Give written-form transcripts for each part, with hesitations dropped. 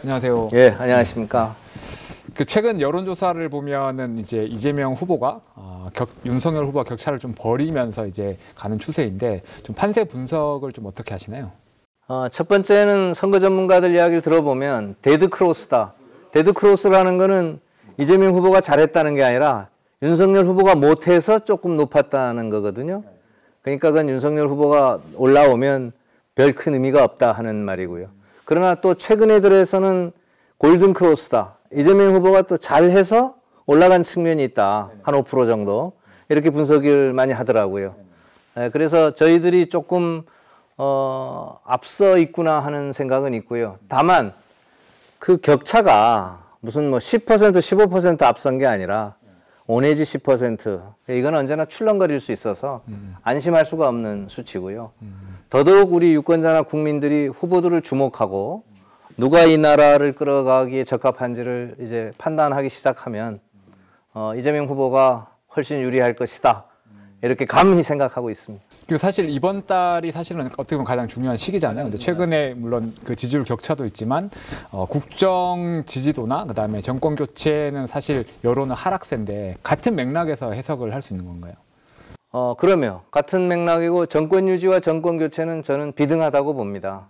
안녕하세요. 예, 안녕하십니까. 최근 여론조사를 보면은 이제 이재명 후보가 윤석열 후보와 격차를 좀 벌이면서 이제 가는 추세인데 좀 판세 분석을 좀 어떻게 하시나요? 첫 번째는 선거 전문가들 이야기를 들어보면 데드크로스다. 데드크로스라는 거는 이재명 후보가 잘했다는 게 아니라 윤석열 후보가 못해서 조금 높았다는 거거든요. 그러니까 그건 윤석열 후보가 올라오면 별 큰 의미가 없다 하는 말이고요. 그러나 또 최근에 들어서는 골든크로스다. 이재명 후보가 또 잘해서 올라간 측면이 있다. 한 5% 정도. 이렇게 분석을 많이 하더라고요. 그래서 저희들이 조금 앞서 있구나 하는 생각은 있고요. 다만 그 격차가 무슨 뭐 10%, 15% 앞선 게 아니라 5 내지 10%. 이건 언제나 출렁거릴 수 있어서 안심할 수가 없는 수치고요. 더더욱 우리 유권자나 국민들이 후보들을 주목하고 누가 이 나라를 끌어가기에 적합한지를 이제 판단하기 시작하면 이재명 후보가 훨씬 유리할 것이다. 이렇게 감히 생각하고 있습니다. 그리고 사실 이번 달이 사실은 어떻게 보면 가장 중요한 시기잖아요. 근데 최근에 물론 그 지지율 격차도 있지만 국정 지지도나 그다음에 정권 교체는 사실 여론은 하락세인데 같은 맥락에서 해석을 할 수 있는 건가요? 그러면 같은 맥락이고 정권 유지와 정권 교체는 저는 비등하다고 봅니다.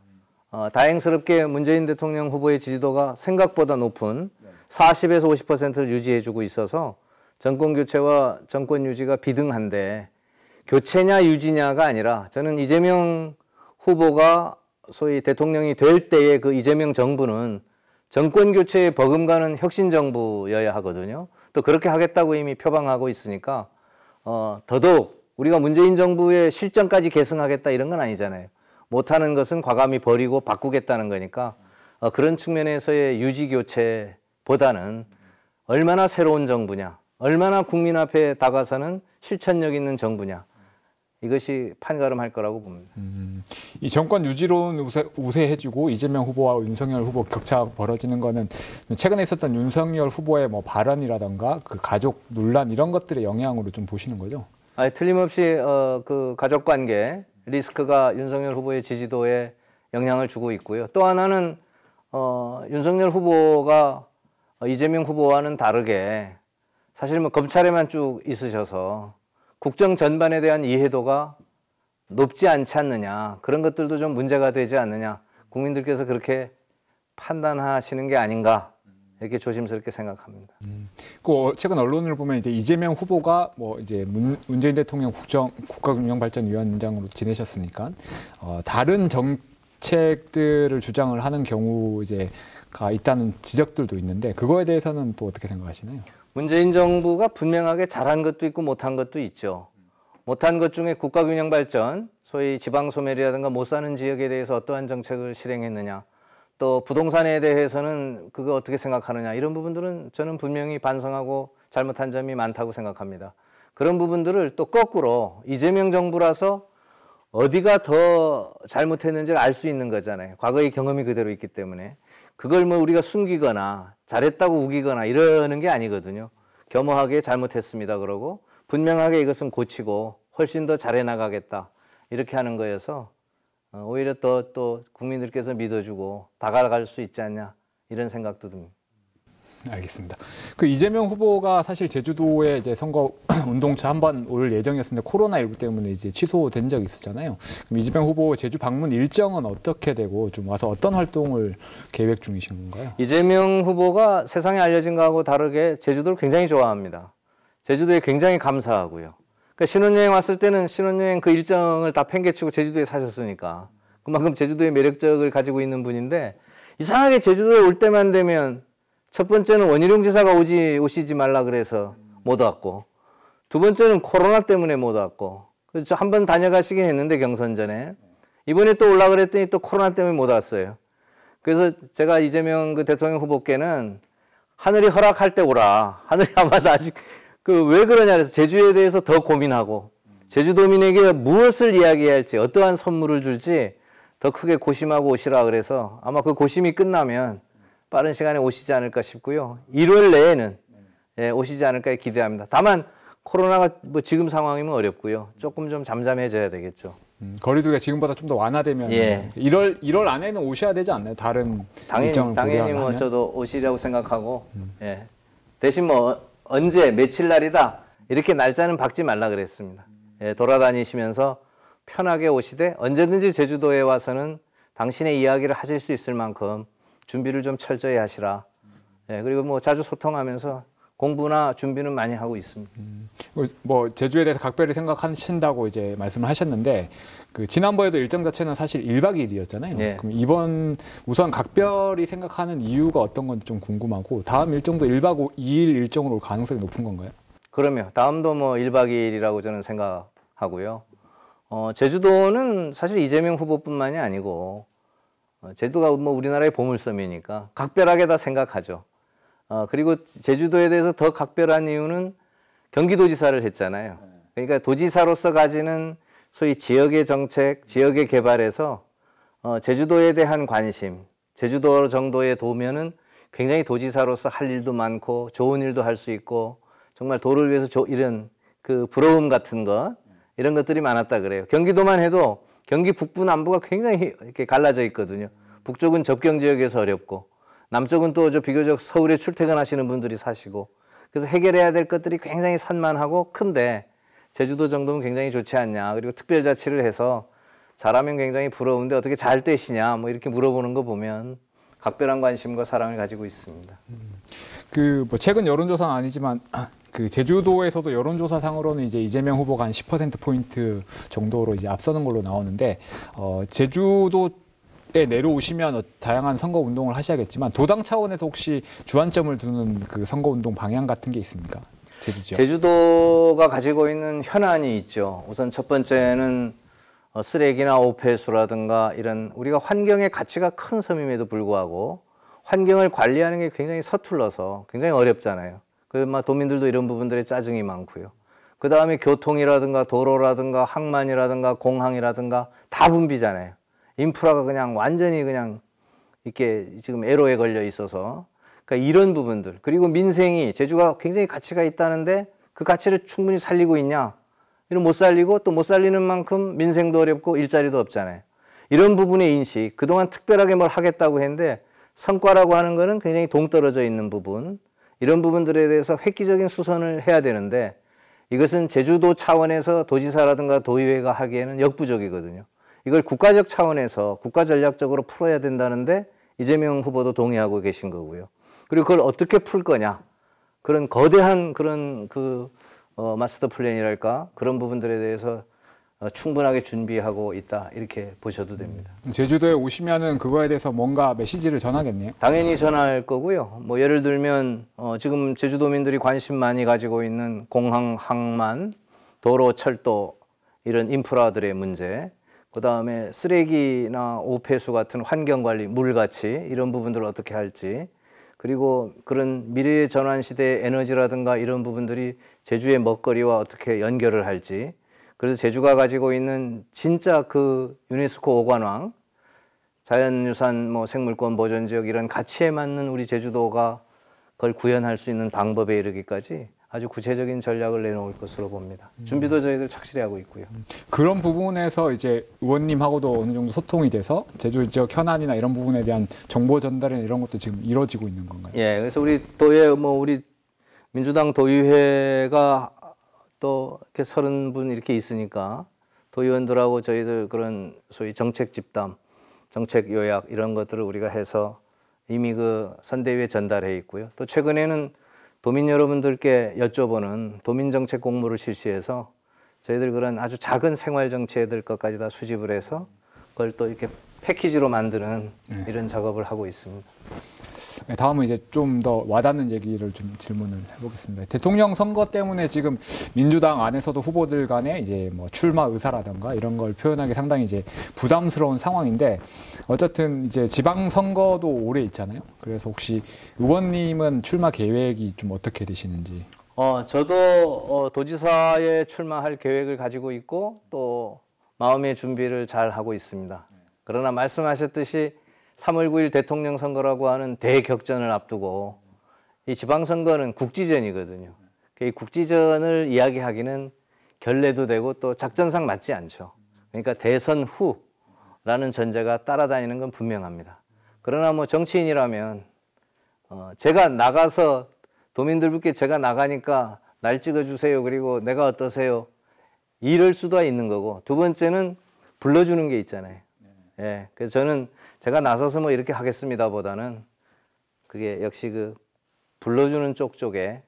다행스럽게 문재인 대통령 후보의 지지도가 생각보다 높은 40에서 50%를 유지해주고 있어서 정권 교체와 정권 유지가 비등한데 교체냐 유지냐가 아니라 저는 이재명 후보가 소위 대통령이 될 때의 그 이재명 정부는 정권 교체에 버금가는 혁신 정부여야 하거든요. 또 그렇게 하겠다고 이미 표방하고 있으니까 더더욱 우리가 문재인 정부의 실정까지 계승하겠다 이런 건 아니잖아요. 못하는 것은 과감히 버리고 바꾸겠다는 거니까 그런 측면에서의 유지 교체보다는 얼마나 새로운 정부냐, 얼마나 국민 앞에 다가서는 실천력 있는 정부냐, 이것이 판가름할 거라고 봅니다. 이 정권 유지론 우세해지고 이재명 후보와 윤석열 후보 격차가 벌어지는 거는 최근에 있었던 윤석열 후보의 뭐 발언이라던가 그 가족 논란 이런 것들의 영향으로 좀 보시는 거죠? 틀림없이 그 가족 관계 리스크가 윤석열 후보의 지지도에 영향을 주고 있고요. 또 하나는 윤석열 후보가 이재명 후보와는 다르게 사실 뭐 검찰에만 쭉 있으셔서 국정 전반에 대한 이해도가 높지 않지 않느냐, 그런 것들도 좀 문제가 되지 않느냐, 국민들께서 그렇게 판단하시는 게 아닌가 이렇게 조심스럽게 생각합니다. 그 최근 언론을 보면 이제 이재명 후보가 뭐 이제 문재인 대통령 국가균형발전위원장으로 지내셨으니까 다른 정책들을 주장을 하는 경우 가 있다는 지적들도 있는데 그거에 대해서는 또 어떻게 생각하시나요? 문재인 정부가 분명하게 잘한 것도 있고 못한 것도 있죠. 못한 것 중에 국가균형발전, 소위 지방소멸이라든가 못 사는 지역에 대해서 어떠한 정책을 실행했느냐, 또 부동산에 대해서는 그거 어떻게 생각하느냐, 이런 부분들은 저는 분명히 반성하고 잘못한 점이 많다고 생각합니다. 그런 부분들을 또 거꾸로 이재명 정부라서 어디가 더 잘못했는지를 알 수 있는 거잖아요. 과거의 경험이 그대로 있기 때문에. 그걸 뭐 우리가 숨기거나 잘했다고 우기거나 이러는 게 아니거든요. 겸허하게 잘못했습니다 그러고 분명하게 이것은 고치고 훨씬 더 잘해 나가겠다 이렇게 하는 거여서 오히려 또 국민들께서 믿어주고 다가갈 수 있지 않냐 이런 생각도 듭니다. 알겠습니다. 그 이재명 후보가 사실 제주도에 이제 선거 운동차 한번 올 예정이었는데 코로나19 때문에 이제 취소된 적이 있었잖아요. 그럼 이재명 후보 제주 방문 일정은 어떻게 되고 좀 와서 어떤 활동을 계획 중이신 건가요? 이재명 후보가 세상에 알려진 거하고 다르게 제주도를 굉장히 좋아합니다. 제주도에 굉장히 감사하고요. 그러니까 신혼여행 왔을 때는 신혼여행 그 일정을 다 팽개치고 제주도에 사셨으니까 그만큼 제주도의 매력적을 가지고 있는 분인데 이상하게 제주도에 올 때만 되면 첫 번째는 원희룡 지사가 오시지 말라 그래서 못 왔고 두 번째는 코로나 때문에 못 왔고 그래서 한 번 다녀가시긴 했는데 경선 전에 이번에 또 올라 그랬더니 또 코로나 때문에 못 왔어요. 그래서 제가 이재명 그 대통령 후보께는 하늘이 허락할 때 오라. 하늘이 아마도 아직 왜 그러냐 그래서 제주에 대해서 더 고민하고 제주도민에게 무엇을 이야기해야 할지 어떠한 선물을 줄지 더 크게 고심하고 오시라 그래서 아마 그 고심이 끝나면 빠른 시간에 오시지 않을까 싶고요. 1월 내에는 오시지 않을까 기대합니다. 다만 코로나가 뭐 지금 상황이면 어렵고요. 조금 좀 잠잠해져야 되겠죠. 거리두기가 지금보다 좀 더 완화되면 예. 1월 안에는 오셔야 되지 않나요? 다른 일정을 당연히 뭐 고려하면? 저도 오시려고 생각하고 예. 대신 뭐 언제 며칠 날이다 이렇게 날짜는 박지 말라 그랬습니다. 예, 돌아다니시면서 편하게 오시되 언제든지 제주도에 와서는 당신의 이야기를 하실 수 있을 만큼 준비를 좀 철저히 하시라. 예, 그리고 뭐 자주 소통하면서 공부나 준비는 많이 하고 있습니다. 뭐 제주에 대해서 각별히 생각하신다고 이제 말씀을 하셨는데 그 지난번에도 일정 자체는 사실 1박 2일이었잖아요. 네. 그럼 이번 우선 각별히 생각하는 이유가 어떤 건지 좀 궁금하고 다음 일정도 1박 2일 일정으로 올 가능성이 높은 건가요? 그러면 다음도 뭐 1박 2일이라고 저는 생각하고요. 제주도는 사실 이재명 후보뿐만이 아니고 제주도가 뭐 우리나라의 보물섬이니까 각별하게 다 생각하죠. 그리고 제주도에 대해서 더 각별한 이유는 경기도지사를 했잖아요. 그러니까 도지사로서 가지는 소위 지역의 정책, 지역의 개발에서 제주도에 대한 관심, 제주도 정도에 도면은 굉장히 도지사로서 할 일도 많고 좋은 일도 할 수 있고 정말 도를 위해서 이런 그 부러움 같은 것 이런 것들이 많았다 그래요. 경기도만 해도 경기 북부 남부가 굉장히 이렇게 갈라져 있거든요. 북쪽은 접경 지역에서 어렵고 남쪽은 또 저 비교적 서울에 출퇴근하시는 분들이 사시고 그래서 해결해야 될 것들이 굉장히 산만하고 큰데 제주도 정도면 굉장히 좋지 않냐. 그리고 특별자치를 해서 잘하면 굉장히 부러운데 어떻게 잘 되시냐 뭐 이렇게 물어보는 거 보면 각별한 관심과 사랑을 가지고 있습니다. 그 뭐 최근 여론조사는 아니지만 그 제주도에서도 여론조사상으로는 이제 이재명 후보가 한 10%포인트 정도로 이제 앞서는 걸로 나오는데 제주도에 내려오시면 다양한 선거 운동을 하셔야겠지만 도당 차원에서 혹시 주안점을 두는 그 선거 운동 방향 같은 게 있습니까? 제주 지역. 제주도가 가지고 있는 현안이 있죠. 우선 첫 번째는 쓰레기나 오폐수라든가 이런 우리가 환경의 가치가 큰 섬임에도 불구하고 환경을 관리하는 게 굉장히 서툴러서 굉장히 어렵잖아요. 그래서 도민들도 이런 부분들에 짜증이 많고요. 그 다음에 교통이라든가 도로라든가 항만이라든가 공항이라든가 다 붐비잖아요. 인프라가 그냥 완전히 그냥 이렇게 지금 애로에 걸려 있어서 그러니까 이런 부분들 그리고 민생이 제주가 굉장히 가치가 있다는데 그 가치를 충분히 살리고 있냐? 이런 못 살리고 또 못 살리는 만큼 민생도 어렵고 일자리도 없잖아요. 이런 부분의 인식 그동안 특별하게 뭘 하겠다고 했는데 성과라고 하는 거는 굉장히 동떨어져 있는 부분 이런 부분들에 대해서 획기적인 수선을 해야 되는데 이것은 제주도 차원에서 도지사라든가 도의회가 하기에는 역부족이거든요. 이걸 국가적 차원에서 국가전략적으로 풀어야 된다는데 이재명 후보도 동의하고 계신 거고요. 그리고 그걸 어떻게 풀 거냐 그런 거대한 그런 마스터 플랜이랄까 그런 부분들에 대해서 충분하게 준비하고 있다 이렇게 보셔도 됩니다. 제주도에 오시면은 그거에 대해서 뭔가 메시지를 전하겠네요. 당연히 전할 거고요. 뭐 예를 들면 지금 제주도민들이 관심 많이 가지고 있는 공항, 항만, 도로, 철도 이런 인프라들의 문제, 그 다음에 쓰레기나 오폐수 같은 환경관리, 물가치 이런 부분들을 어떻게 할지, 그리고 그런 미래의 전환 시대의 에너지라든가 이런 부분들이 제주의 먹거리와 어떻게 연결을 할지. 그래서 제주가 가지고 있는 진짜 그 유네스코 5관왕, 자연유산 뭐 생물권 보존지역 이런 가치에 맞는 우리 제주도가 그걸 구현할 수 있는 방법에 이르기까지 아주 구체적인 전략을 내놓을 것으로 봅니다. 준비도 저희들 착실히 하고 있고요. 그런 부분에서 이제 의원님하고도 어느 정도 소통이 돼서 제주 지역 현안이나 이런 부분에 대한 정보 전달이나 이런 것도 지금 이루어지고 있는 건가요? 예, 그래서 우리 도의 우리 민주당 도의회가 또 이렇게 30분 이렇게 있으니까 도의원들하고 저희들 그런 소위 정책 집담, 정책 요약 이런 것들을 우리가 해서 이미 그 선대위에 전달해 있고요. 또 최근에는 도민 여러분들께 여쭤보는 도민정책 공모를 실시해서 저희들 그런 아주 작은 생활 정책들 것까지 다 수집을 해서 그걸 또 이렇게 패키지로 만드는 이런 작업을 하고 있습니다. 네, 다음은 이제 좀 더 와닿는 얘기를 좀 질문을 해보겠습니다. 대통령 선거 때문에 지금 민주당 안에서도 후보들 간에 이제 뭐 출마 의사라든가 이런 걸 표현하기 상당히 이제 부담스러운 상황인데 어쨌든 이제 지방 선거도 오래 있잖아요. 그래서 혹시 의원님은 출마 계획이 좀 어떻게 되시는지? 저도 도지사에 출마할 계획을 가지고 있고 또 마음의 준비를 잘 하고 있습니다. 그러나 말씀하셨듯이 3월 9일 대통령 선거라고 하는 대격전을 앞두고 이 지방선거는 국지전이거든요. 이 국지전을 이야기하기는 결례도 되고 또 작전상 맞지 않죠. 그러니까 대선 후라는 전제가 따라다니는 건 분명합니다. 그러나 뭐 정치인이라면 제가 나가서 도민들께 제가 나가니까 날 찍어주세요. 그리고 내가 어떠세요? 이럴 수도 있는 거고, 두 번째는 불러주는 게 있잖아요. 예, 그래서 저는 제가 나서서 뭐 이렇게 하겠습니다 보다는 그게 역시 그 불러주는 쪽에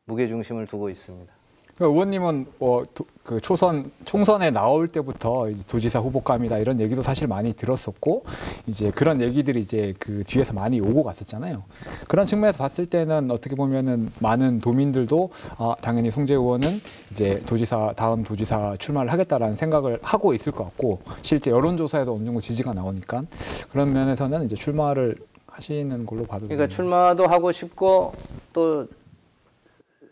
무게중심을 두고 있습니다. 의원님은 그 총선에 나올 때부터 이제 도지사 후보감이다 이런 얘기도 사실 많이 들었었고, 이제 그런 얘기들이 이제 그 뒤에서 많이 오고 갔었잖아요. 그런 측면에서 봤을 때는 어떻게 보면은 많은 도민들도 당연히 송재 의원은 이제 다음 도지사 출마를 하겠다라는 생각을 하고 있을 것 같고, 실제 여론조사에도 어느 정도 지지가 나오니까 그런 면에서는 이제 출마를 하시는 걸로 봐도. 그러니까 출마도 하고 싶고 또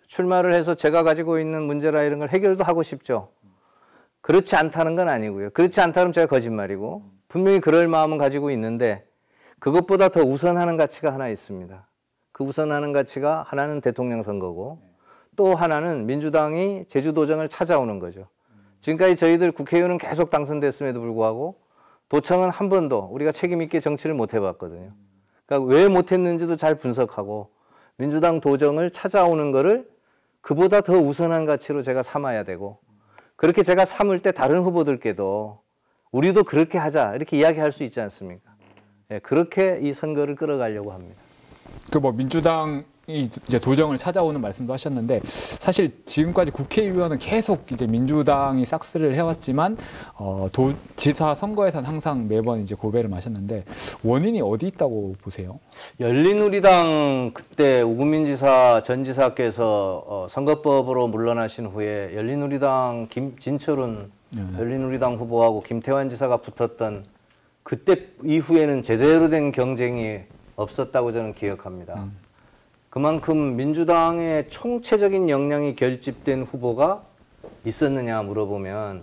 출마를 해서 제가 가지고 있는 문제라 이런 걸 해결도 하고 싶죠. 그렇지 않다는 건 아니고요. 그렇지 않다면 제가 거짓말이고, 분명히 그럴 마음은 가지고 있는데 그것보다 더 우선하는 가치가 하나 있습니다. 그 우선하는 가치가 하나는 대통령 선거고, 또 하나는 민주당이 제주도정을 찾아오는 거죠. 지금까지 저희들 국회의원은 계속 당선됐음에도 불구하고 도청은 한 번도 우리가 책임 있게 정치를 못 해봤거든요. 그러니까 왜 못했는지도 잘 분석하고 민주당 도정을 찾아오는 거를 그보다 더 우선한 가치로 제가 삼아야 되고, 그렇게 제가 삼을 때 다른 후보들께도 우리도 그렇게 하자 이렇게 이야기할 수 있지 않습니까? 예, 그렇게 이 선거를 끌어가려고 합니다. 그 뭐 민주당이 이제 도정을 찾아오는 말씀도 하셨는데, 사실 지금까지 국회의원은 계속 이제 민주당이 싹쓸이를 해왔지만 도지사 선거에서는 항상 매번 이제 고배를 마셨는데, 원인이 어디 있다고 보세요? 열린우리당 그때 우금민 지사 전 지사께서 선거법으로 물러나신 후에 열린우리당 진철훈 열린우리당 후보하고 김태환 지사가 붙었던 그때 이후에는 제대로 된 경쟁이 없었다고 저는 기억합니다. 그만큼 민주당의 총체적인 역량이 결집된 후보가 있었느냐 물어보면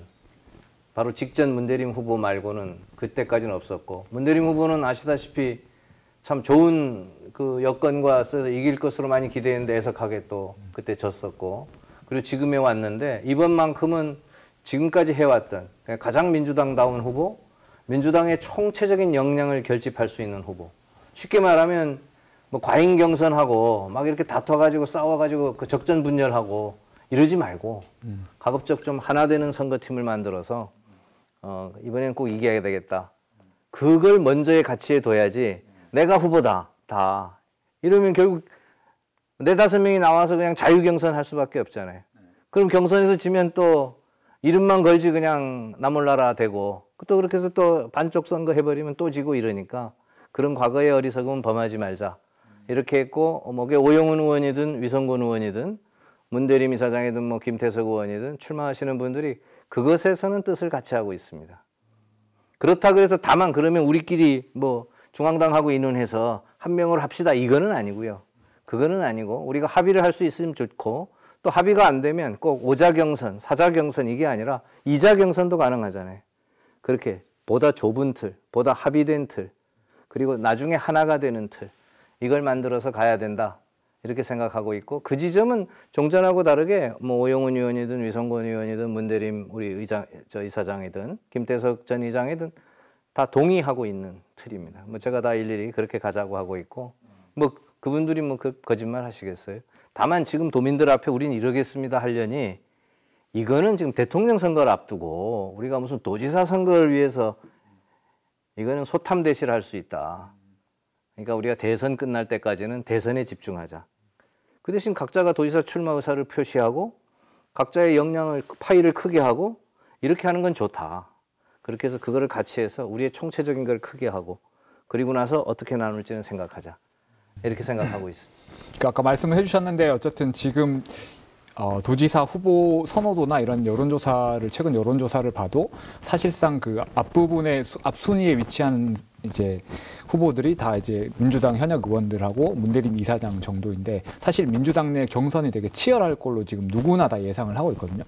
바로 직전 문대림 후보 말고는 그때까지는 없었고, 문대림 후보는 아시다시피 참 좋은 그 여건과 써서 이길 것으로 많이 기대했는데 애석하게 또 그때 졌었고, 그리고 지금에 왔는데 이번만큼은 지금까지 해왔던 가장 민주당다운 후보, 민주당의 총체적인 역량을 결집할 수 있는 후보. 쉽게 말하면 뭐 과잉 경선하고 막 이렇게 다퉈가지고 싸워가지고 그 적전분열하고 이러지 말고 가급적 좀 하나 되는 선거팀을 만들어서 이번에는 꼭 이겨야 되겠다. 그걸 먼저의 가치에 둬야지 내가 후보다 다 이러면 결국 4-5명이 나와서 그냥 자유경선 할 수밖에 없잖아요. 그럼 경선에서 지면 또 이름만 걸지 그냥 나 몰라라 되고, 또 그렇게 해서 또 반쪽 선거 해버리면 또 지고 이러니까 그런 과거의 어리석음은 범하지 말자. 이렇게 했고, 뭐 오영훈 의원이든 위성곤 의원이든 문대림 이사장이든 뭐 김태석 의원이든 출마하시는 분들이 그것에서는 뜻을 같이 하고 있습니다. 그렇다 그래서 다만 그러면 우리끼리 뭐 중앙당하고 의논해서 한 명으로 합시다 이거는 아니고요. 그거는 아니고 우리가 합의를 할 수 있으면 좋고, 또 합의가 안 되면 꼭 5자 경선, 4자 경선 이게 아니라 2자 경선도 가능하잖아요. 그렇게 보다 좁은 틀, 보다 합의된 틀, 그리고 나중에 하나가 되는 틀, 이걸 만들어서 가야 된다 이렇게 생각하고 있고, 그 지점은 종전하고 다르게 뭐 오영훈 의원이든 위성곤 의원이든 문대림 우리 이사장이든 김태석 전 의장이든 다 동의하고 있는 틀입니다. 뭐 제가 다 일일이 그렇게 가자고 하고 있고, 뭐 그분들이 뭐 거짓말 하시겠어요? 다만 지금 도민들 앞에 우린 이러겠습니다 하려니, 이거는 지금 대통령 선거를 앞두고 우리가 무슨 도지사 선거를 위해서 이거는 소탐대실 할 수 있다. 그러니까 우리가 대선 끝날 때까지는 대선에 집중하자. 그 대신 각자가 도지사 출마 의사를 표시하고 각자의 역량을 파일을 크게 하고 이렇게 하는 건 좋다. 그렇게 해서 그거를 같이 해서 우리의 총체적인 걸 크게 하고, 그리고 나서 어떻게 나눌지는 생각하자. 이렇게 생각하고 있습니다. 그러니까 아까 말씀을 해주셨는데, 어쨌든 지금 도지사 후보 선호도나 이런 여론조사를, 최근 여론조사를 봐도 사실상 그 앞부분에 앞순위에 위치한 이제 후보들이 다 이제 민주당 현역 의원들하고 문대림 이사장 정도인데, 사실 민주당 내 경선이 되게 치열할 걸로 지금 누구나 다 예상을 하고 있거든요.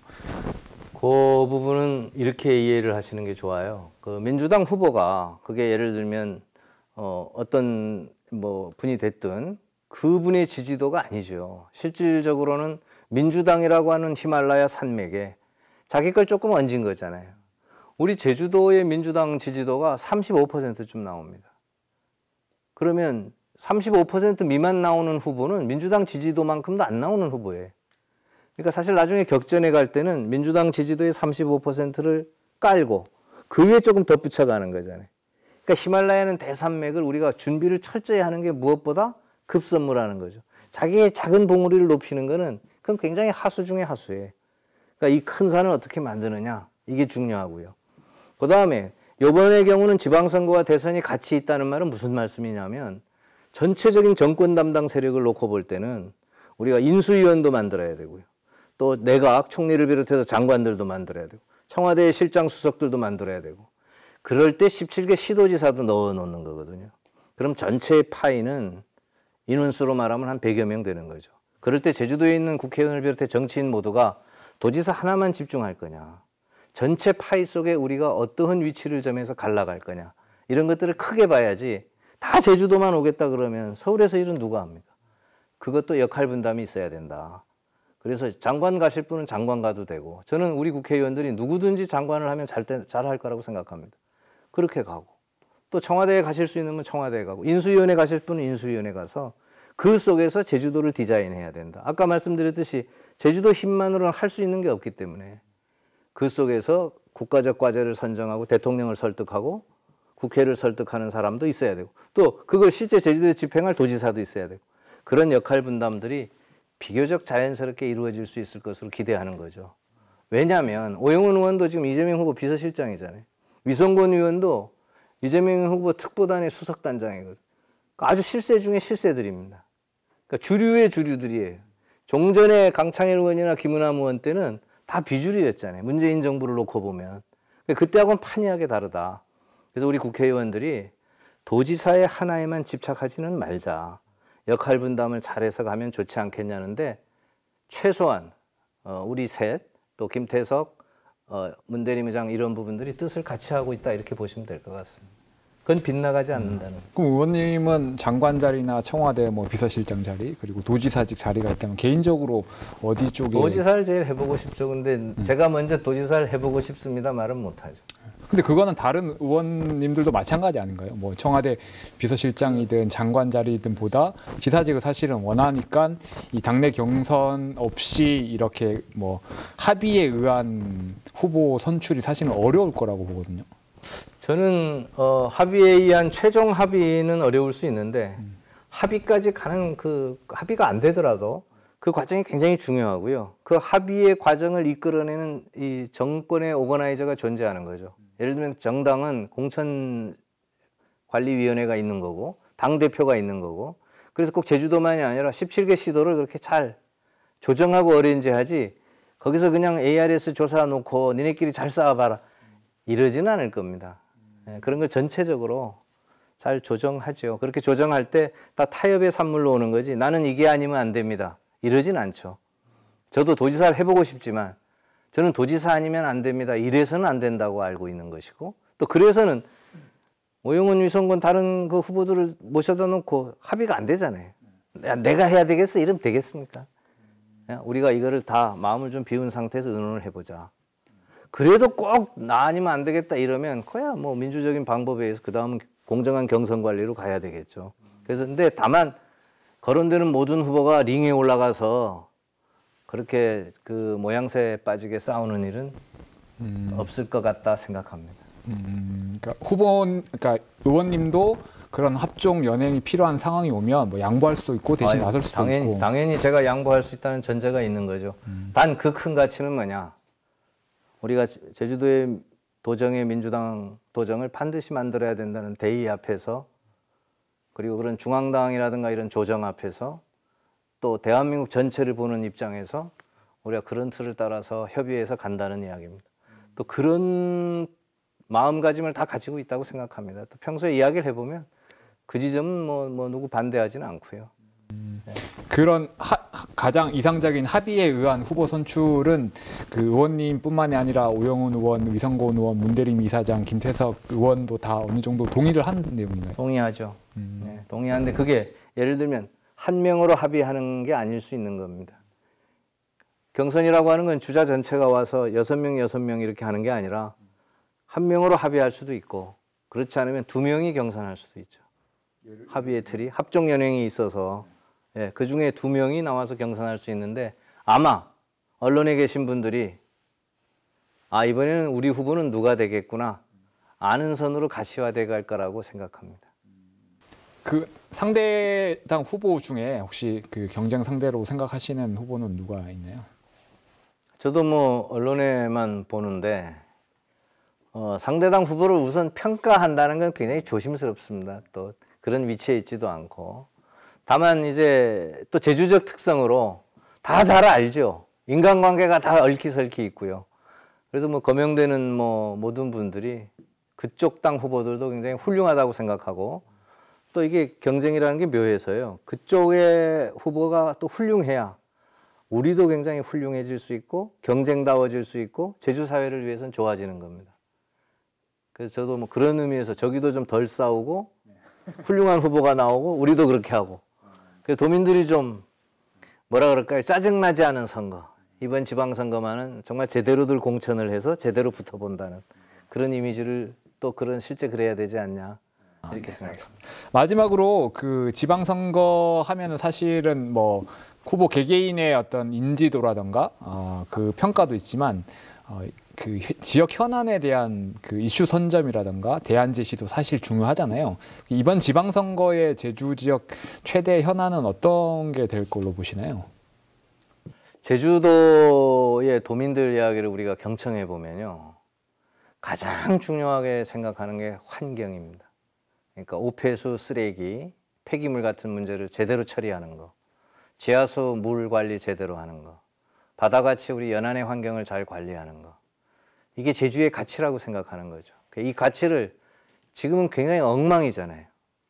그 부분은 이렇게 이해를 하시는 게 좋아요. 그 민주당 후보가 그게 예를 들면 어떤 뭐 분이 됐든 그분의 지지도가 아니죠. 실질적으로는 민주당이라고 하는 히말라야 산맥에 자기 걸 조금 얹은 거잖아요. 우리 제주도의 민주당 지지도가 35%쯤 나옵니다. 그러면 35% 미만 나오는 후보는 민주당 지지도만큼도 안 나오는 후보예요. 그러니까 사실 나중에 격전에 갈 때는 민주당 지지도의 35%를 깔고 그 위에 조금 덧붙여가는 거잖아요. 그러니까 히말라야는 대산맥을 우리가 준비를 철저히 하는 게 무엇보다 급선무라는 거죠. 자기의 작은 봉우리를 높이는 거는 그건 굉장히 하수 중의 하수예요. 그러니까 이 큰 산을 어떻게 만드느냐 이게 중요하고요. 그 다음에 이번의 경우는 지방선거와 대선이 같이 있다는 말은 무슨 말씀이냐면 전체적인 정권 담당 세력을 놓고 볼 때는 우리가 인수위원도 만들어야 되고요. 또 내각 총리를 비롯해서 장관들도 만들어야 되고 청와대 실장 수석들도 만들어야 되고 그럴 때 17개 시도지사도 넣어 놓는 거거든요. 그럼 전체 파이는 인원수로 말하면 한 100여 명 되는 거죠. 그럴 때 제주도에 있는 국회의원을 비롯해 정치인 모두가 도지사 하나만 집중할 거냐, 전체 파이 속에 우리가 어떠한 위치를 점해서 갈라갈 거냐, 이런 것들을 크게 봐야지 다 제주도만 오겠다 그러면 서울에서 일은 누가 합니까? 그것도 역할 분담이 있어야 된다. 그래서 장관 가실 분은 장관 가도 되고, 저는 우리 국회의원들이 누구든지 장관을 하면 잘할 거라고 생각합니다. 그렇게 가고, 또 청와대에 가실 수 있는 분 청와대에 가고, 인수위원회 가실 분은 인수위원회 가서 그 속에서 제주도를 디자인해야 된다. 아까 말씀드렸듯이 제주도 힘만으로는 할 수 있는 게 없기 때문에 그 속에서 국가적 과제를 선정하고 대통령을 설득하고 국회를 설득하는 사람도 있어야 되고, 또 그걸 실제 제주도에 집행할 도지사도 있어야 되고, 그런 역할 분담들이 비교적 자연스럽게 이루어질 수 있을 것으로 기대하는 거죠. 왜냐하면 오영훈 의원도 지금 이재명 후보 비서실장이잖아요. 위성권 의원도 이재명 후보 특보단의 수석단장이거든요. 아주 실세 중에 실세들입니다. 그러니까 주류의 주류들이에요. 종전에 강창일 의원이나 김은남 의원 때는 다 비주류였잖아요. 문재인 정부를 놓고 보면. 그때하고는 판이하게 다르다. 그래서 우리 국회의원들이 도지사의 하나에만 집착하지는 말자. 역할 분담을 잘해서 가면 좋지 않겠냐는데, 최소한 우리 셋, 또 김태석, 문대림 의장 이런 부분들이 뜻을 같이 하고 있다, 이렇게 보시면 될 것 같습니다. 그건 빗나가지 않는다는. 그럼 의원님은 장관 자리나 청와대 뭐 비서실장 자리, 그리고 도지사직 자리가 있다면 개인적으로 어디 쪽에? 도지사를 제일 해보고 싶죠. 근데 제가 먼저 도지사를 해보고 싶습니다 말은 못하죠. 근데 그거는 다른 의원님들도 마찬가지 아닌가요? 뭐 청와대 비서실장이든 장관 자리든 보다 지사직을 사실은 원하니까 이 당내 경선 없이 이렇게 뭐 합의에 의한 후보 선출이 사실은 어려울 거라고 보거든요. 저는 합의에 의한 최종 합의는 어려울 수 있는데 합의까지 가는 그 합의가 안 되더라도 그 과정이 굉장히 중요하고요. 그 합의의 과정을 이끌어내는 이 정권의 오거나이저가 존재하는 거죠. 예를 들면 정당은 공천관리위원회가 있는 거고 당대표가 있는 거고, 그래서 꼭 제주도만이 아니라 17개 시도를 그렇게 잘 조정하고 어레인지하지 거기서 그냥 ARS 조사 놓고 니네끼리 잘 싸워봐라 이러지는 않을 겁니다. 그런 걸 전체적으로 잘 조정하죠. 그렇게 조정할 때 다 타협의 산물로 오는 거지 나는 이게 아니면 안 됩니다 이러진 않죠. 저도 도지사를 해보고 싶지만 저는 도지사 아니면 안 됩니다 이래서는 안 된다고 알고 있는 것이고, 또 그래서는 오영훈, 위성권 다른 그 후보들을 모셔다 놓고 합의가 안 되잖아요. 내가 해야 되겠어 이러면 되겠습니까? 우리가 이거를 다 마음을 좀 비운 상태에서 의논을 해보자. 그래도 꼭 나 아니면 안 되겠다 이러면 그야 뭐 민주적인 방법에 의해서 그 다음은 공정한 경선 관리로 가야 되겠죠. 그래서 근데 다만 거론되는 모든 후보가 링에 올라가서 그렇게 그 모양새에 빠지게 싸우는 일은 없을 것 같다 생각합니다. 그러니까 그러니까 의원님도 그런 합종 연행이 필요한 상황이 오면 뭐 양보할 수도 있고 대신 나설 수도 있고. 당연히 제가 양보할 수 있다는 전제가 있는 거죠. 단 그 큰 가치는 뭐냐? 우리가 제주도의 도정의 민주당 도정을 반드시 만들어야 된다는 대의 앞에서, 그리고 그런 중앙당이라든가 이런 조정 앞에서, 또 대한민국 전체를 보는 입장에서 우리가 그런 틀을 따라서 협의해서 간다는 이야기입니다. 또 그런 마음가짐을 다 가지고 있다고 생각합니다. 또 평소에 이야기를 해보면 그 지점은 뭐 누구 반대하지는 않고요. 그런 가장 이상적인 합의에 의한 후보 선출은 그 의원님뿐만이 아니라 오영훈 의원, 위성권 의원, 문대림 이사장, 김태석 의원도 다 어느 정도 동의를 하는 내용인가요? 동의하죠. 네, 동의하는데 그게 예를 들면 한 명으로 합의하는 게 아닐 수 있는 겁니다. 경선이라고 하는 건 주자 전체가 와서 6명 이렇게 하는 게 아니라 한 명으로 합의할 수도 있고 그렇지 않으면 두 명이 경선할 수도 있죠. 합의의 틀이 합종 연행이 있어서 예, 그 중에 두 명이 나와서 경선할 수 있는데 아마 언론에 계신 분들이 아 이번에는 우리 후보는 누가 되겠구나 아는 선으로 가시화돼 갈 거라고 생각합니다. 그 상대당 후보 중에 혹시 그 경쟁 상대로 생각하시는 후보는 누가 있나요? 저도 뭐 언론에만 보는데 상대당 후보를 우선 평가한다는 건 굉장히 조심스럽습니다. 또 그런 위치에 있지도 않고 다만 이제 또 제주적 특성으로 다 잘 알죠. 인간관계가 다 얽히설키 있고요. 그래서 뭐 거명되는 뭐 모든 분들이 그쪽 당 후보들도 굉장히 훌륭하다고 생각하고 또 이게 경쟁이라는 게 묘해서요. 그쪽의 후보가 또 훌륭해야 우리도 굉장히 훌륭해질 수 있고 경쟁다워질 수 있고 제주 사회를 위해서는 좋아지는 겁니다. 그래서 저도 뭐 그런 의미에서 저기도 좀 덜 싸우고 훌륭한 후보가 나오고 우리도 그렇게 하고 그래서 도민들이 좀 뭐라 그럴까요? 짜증나지 않은 선거. 이번 지방선거만은 정말 제대로들 공천을 해서 제대로 붙어본다는 그런 이미지를 또 그런 실제 그래야 되지 않냐 이렇게 생각합니다. 마지막으로 그 지방선거 하면은 사실은 뭐 후보 개개인의 어떤 인지도라던가 그 평가도 있지만 그 지역 현안에 대한 그 이슈 선점이라던가 대안 제시도 사실 중요하잖아요. 이번 지방선거의 제주 지역 최대 현안은 어떤 게 될 걸로 보시나요? 제주도의 도민들 이야기를 우리가 경청해 보면요. 가장 중요하게 생각하는 게 환경입니다. 그러니까 오폐수, 쓰레기, 폐기물 같은 문제를 제대로 처리하는 거, 지하수 물 관리 제대로 하는 거, 바다같이 우리 연안의 환경을 잘 관리하는 거. 이게 제주의 가치라고 생각하는 거죠. 이 가치를 지금은 굉장히 엉망이잖아요.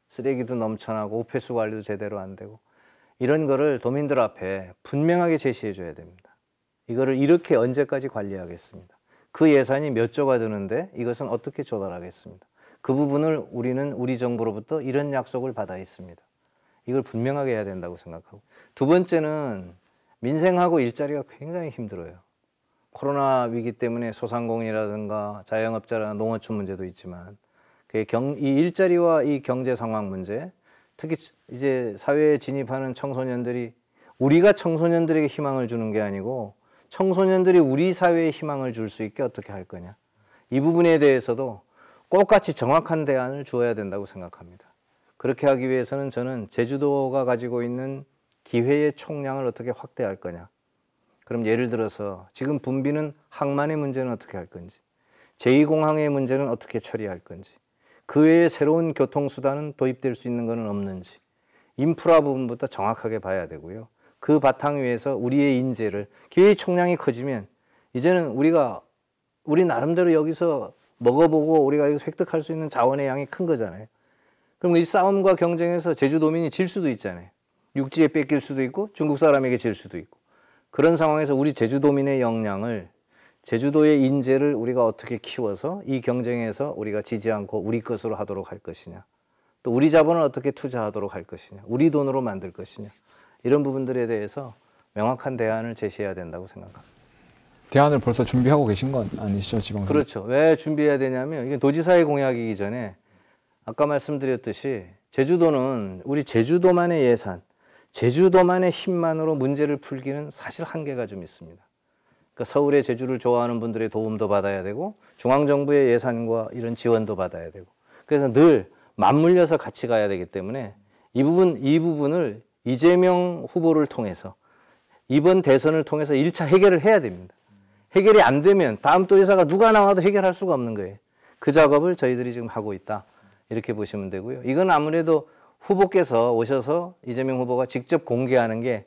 쓰레기도 넘쳐나고 오폐수 관리도 제대로 안 되고 이런 거를 도민들 앞에 분명하게 제시해 줘야 됩니다. 이거를 이렇게 언제까지 관리하겠습니다. 그 예산이 몇 조가 드는데 이것은 어떻게 조달하겠습니다. 그 부분을 우리는 우리 정부로부터 이런 약속을 받아 있습니다. 이걸 분명하게 해야 된다고 생각하고 두 번째는 민생하고 일자리가 굉장히 힘들어요. 코로나 위기 때문에 소상공인이라든가 자영업자라든가 농어촌 문제도 있지만 이 일자리와 이 경제 상황 문제 특히 이제 사회에 진입하는 청소년들이 우리가 청소년들에게 희망을 주는 게 아니고 청소년들이 우리 사회에 희망을 줄 수 있게 어떻게 할 거냐. 이 부분에 대해서도 똑같이 정확한 대안을 주어야 된다고 생각합니다. 그렇게 하기 위해서는 저는 제주도가 가지고 있는 기회의 총량을 어떻게 확대할 거냐. 그럼 예를 들어서 지금 붐비는 항만의 문제는 어떻게 할 건지, 제2공항의 문제는 어떻게 처리할 건지, 그 외에 새로운 교통수단은 도입될 수 있는 것은 없는지, 인프라 부분부터 정확하게 봐야 되고요. 그 바탕 위에서 우리의 인재를, 기회의 총량이 커지면 이제는 우리 나름대로 여기서 먹어보고 우리가 여기서 획득할 수 있는 자원의 양이 큰 거잖아요. 그럼 이 싸움과 경쟁에서 제주도민이 질 수도 있잖아요. 육지에 뺏길 수도 있고 중국 사람에게 질 수도 있고. 그런 상황에서 우리 제주도민의 역량을 제주도의 인재를 우리가 어떻게 키워서 이 경쟁에서 우리가 지지 않고 우리 것으로 하도록 할 것이냐. 또 우리 자본을 어떻게 투자하도록 할 것이냐. 우리 돈으로 만들 것이냐. 이런 부분들에 대해서 명확한 대안을 제시해야 된다고 생각합니다. 대안을 벌써 준비하고 계신 건 아니시죠, 지방선거? 그렇죠. 왜 준비해야 되냐면 이게 도지사의 공약이기 전에 아까 말씀드렸듯이 제주도는 우리 제주도만의 예산, 제주도만의 힘만으로 문제를 풀기는 사실 한계가 좀 있습니다. 그러니까 서울의 제주를 좋아하는 분들의 도움도 받아야 되고 중앙정부의 예산과 이런 지원도 받아야 되고 그래서 늘 맞물려서 같이 가야 되기 때문에 이 부분을 이재명 후보를 통해서 이번 대선을 통해서 1차 해결을 해야 됩니다. 해결이 안 되면 다음 또 의사가 누가 나와도 해결할 수가 없는 거예요. 그 작업을 저희들이 지금 하고 있다. 이렇게 보시면 되고요. 이건 아무래도 후보께서 오셔서 이재명 후보가 직접 공개하는 게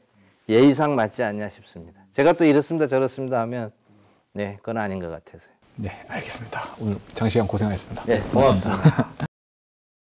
예의상 맞지 않냐 싶습니다. 제가 또 이렇습니다 저렇습니다 하면 네, 그건 아닌 것 같아서요. 네, 알겠습니다. 오늘 장시간 고생하셨습니다. 네, 고맙습니다.